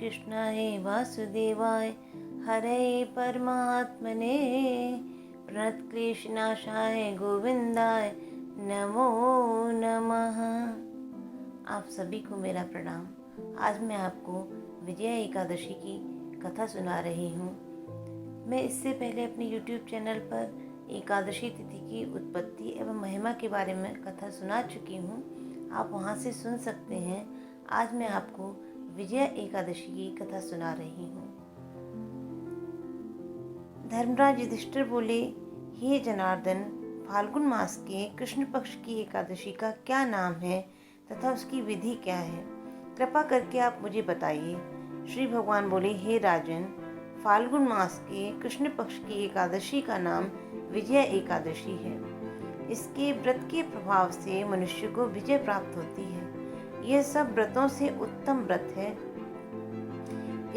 कृष्णाय वासुदेवाय हरे परमात्मने प्रणतक्लेशनाशाय गोविंदाय नमो नमः। आप सभी को मेरा प्रणाम। आज मैं आपको विजया एकादशी की कथा सुना रही हूँ। मैं इससे पहले अपने YouTube चैनल पर एकादशी तिथि की उत्पत्ति एवं महिमा के बारे में कथा सुना चुकी हूँ। आप वहाँ से सुन सकते हैं। आज मैं आपको विजया एकादशी की कथा सुना रही हूँ। धर्मराज युधिष्ठिर बोले, हे जनार्दन, फाल्गुन मास के कृष्ण पक्ष की एकादशी का क्या नाम है तथा उसकी विधि क्या है? कृपा करके आप मुझे बताइए। श्री भगवान बोले, हे राजन, फाल्गुन मास के कृष्ण पक्ष की एकादशी का नाम विजया एकादशी है। इसके व्रत के प्रभाव से मनुष्य को विजय प्राप्त होती है। यह सब व्रतों से उत्तम व्रत है।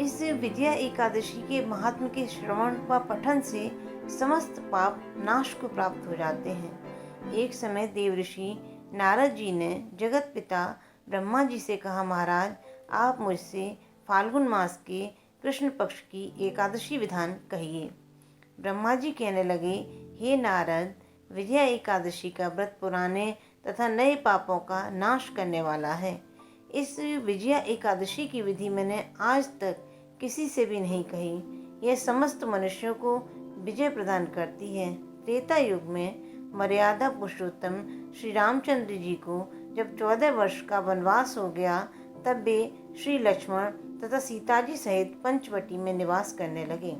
इस विजया एकादशी के महात्म के श्रवण व पठन से समस्त पाप नाश को प्राप्त हो जाते हैं। एक समय देवऋषि नारद जी ने जगत पिता ब्रह्मा जी से कहा, महाराज, आप मुझसे फाल्गुन मास के कृष्ण पक्ष की एकादशी विधान कहिए। ब्रह्मा जी कहने लगे, हे नारद, विजया एकादशी का व्रत पुराने तथा नए पापों का नाश करने वाला है। इस विजया एकादशी की विधि मैंने आज तक किसी से भी नहीं कही। यह समस्त मनुष्यों को विजय प्रदान करती है। त्रेता युग में मर्यादा पुरुषोत्तम श्री रामचंद्र जी को जब 14 वर्ष का वनवास हो गया, तब वे श्री लक्ष्मण तथा सीता जी सहित पंचवटी में निवास करने लगे।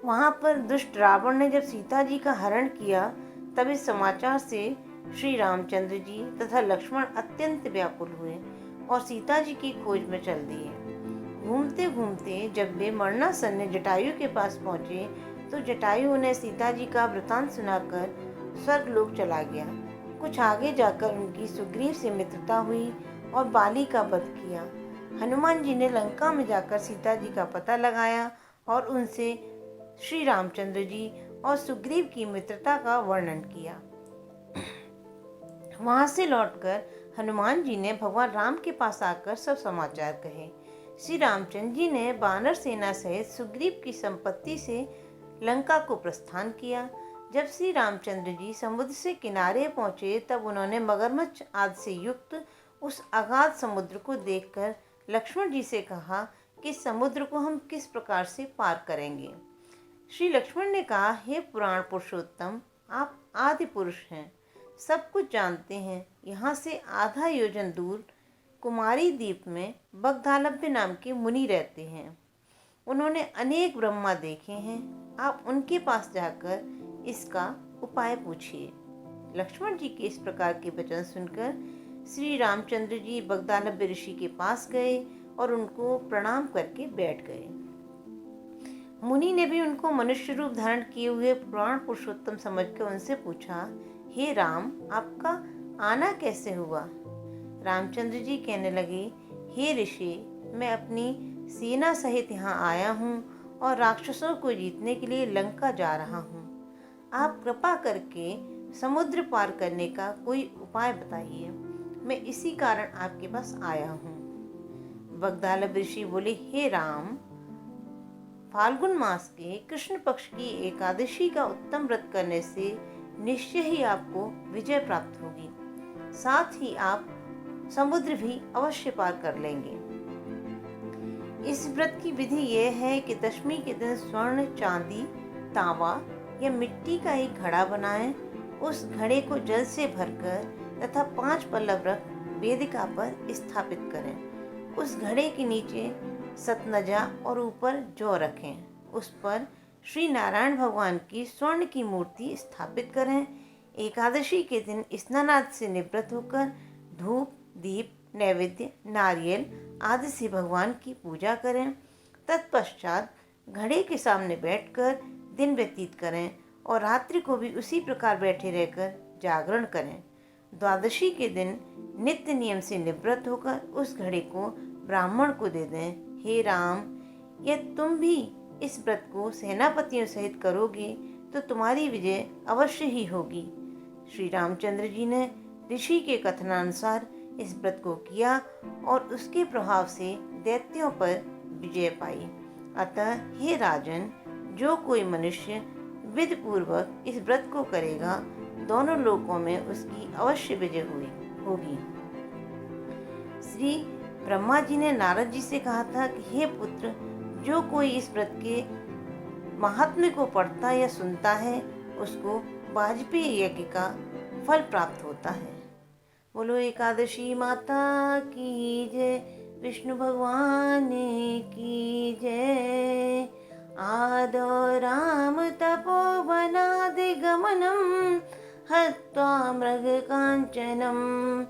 वहाँ पर दुष्ट रावण ने जब सीता जी का हरण किया, तब इस समाचार से श्री रामचंद्र जी तथा लक्ष्मण अत्यंत व्याकुल हुए और सीता जी की खोज में चल दिए। घूमते घूमते जब वे मरणासन्न जटायु के पास पहुँचे, तो जटायु उन्हें सीता जी का वृतांत सुनाकर स्वर्गलोक चला गया। कुछ आगे जाकर उनकी सुग्रीव से मित्रता हुई और बाली का वध किया। हनुमान जी ने लंका में जाकर सीता जी का पता लगाया और उनसे श्री रामचंद्र जी और सुग्रीव की मित्रता का वर्णन किया। वहां से लौटकर हनुमान जी ने भगवान राम के पास आकर सब समाचार कहे। श्री रामचंद्र जी ने वानर सेना सहित सुग्रीव की संपत्ति से लंका को प्रस्थान किया। जब श्री रामचंद्र जी समुद्र से किनारे पहुंचे, तब उन्होंने मगरमच्छ आदि से युक्त उस अगाध समुद्र को देखकर लक्ष्मण जी से कहा कि समुद्र को हम किस प्रकार से पार करेंगे। श्री लक्ष्मण ने कहा, हे पुराण पुरुषोत्तम, आप आदि पुरुष हैं, सब कुछ जानते हैं। यहाँ से आधा योजन दूर कुमारी द्वीप में बगदालभ्य नाम के मुनि रहते हैं। उन्होंने अनेक ब्रह्मा देखे हैं। आप उनके पास जाकर इसका उपाय पूछिए। लक्ष्मण जी के इस प्रकार के वचन सुनकर श्री रामचंद्र जी बगदालभ्य ऋषि के पास गए और उनको प्रणाम करके बैठ गए। मुनि ने भी उनको मनुष्य रूप धारण किए हुए पुराण पुरुषोत्तम समझकर उनसे पूछा, हे राम, आपका आना कैसे हुआ? रामचंद्र जी कहने लगे, हे ऋषि, मैं अपनी सेना सहित यहाँ आया हूँ और राक्षसों को जीतने के लिए लंका जा रहा हूँ। आप कृपा करके समुद्र पार करने का कोई उपाय बताइए। मैं इसी कारण आपके पास आया हूँ। बगदालभ्य ऋषि बोले, हे राम, फाल्गुन मास के कृष्ण पक्ष की एकादशी का उत्तम व्रत करने से निश्चय ही आपको विजय प्राप्त होगी। साथ ही आप समुद्र भी अवश्य पार कर लेंगे। इस व्रत की विधि यह है कि दशमी के दिन स्वर्ण, चांदी, तांबा या मिट्टी का एक घड़ा बनाएं। उस घड़े को जल से भरकर तथा 5 पल्लव रख वेदिका पर स्थापित करें। उस घड़े के नीचे सतनजा और ऊपर जौ रखें। उस पर श्री नारायण भगवान की स्वर्ण की मूर्ति स्थापित करें। एकादशी के दिन स्नानादि से निवृत्त होकर धूप, दीप, नैवेद्य, नारियल आदि से भगवान की पूजा करें। तत्पश्चात घड़े के सामने बैठकर दिन व्यतीत करें और रात्रि को भी उसी प्रकार बैठे रहकर जागरण करें। द्वादशी के दिन नित्य नियम से निवृत्त होकर उस घड़े को ब्राह्मण को दे दें। हे राम, यदि तुम भी इस व्रत को सेनापतियों सहित करोगे तो तुम्हारी विजय अवश्य ही होगी। श्री रामचंद्र जी ने ऋषि के कथनानुसार इस व्रत को किया और उसके प्रभाव से दैत्यों पर विजय पाई। अतः हे राजन, जो कोई मनुष्य विधि पूर्वक इस व्रत को करेगा, दोनों लोकों में उसकी अवश्य विजय होगी। श्री ब्रह्मा जी ने नारद जी से कहा था कि हे पुत्र, जो कोई इस व्रत के महात्म्य को पढ़ता या सुनता है, उसको वाजपेयी यज्ञ का फल प्राप्त होता है। बोलो एकादशी माता की जय, विष्णु भगवान की जय। आदौ राम तपोवनादि गमनम हत्वा मृग कांचनम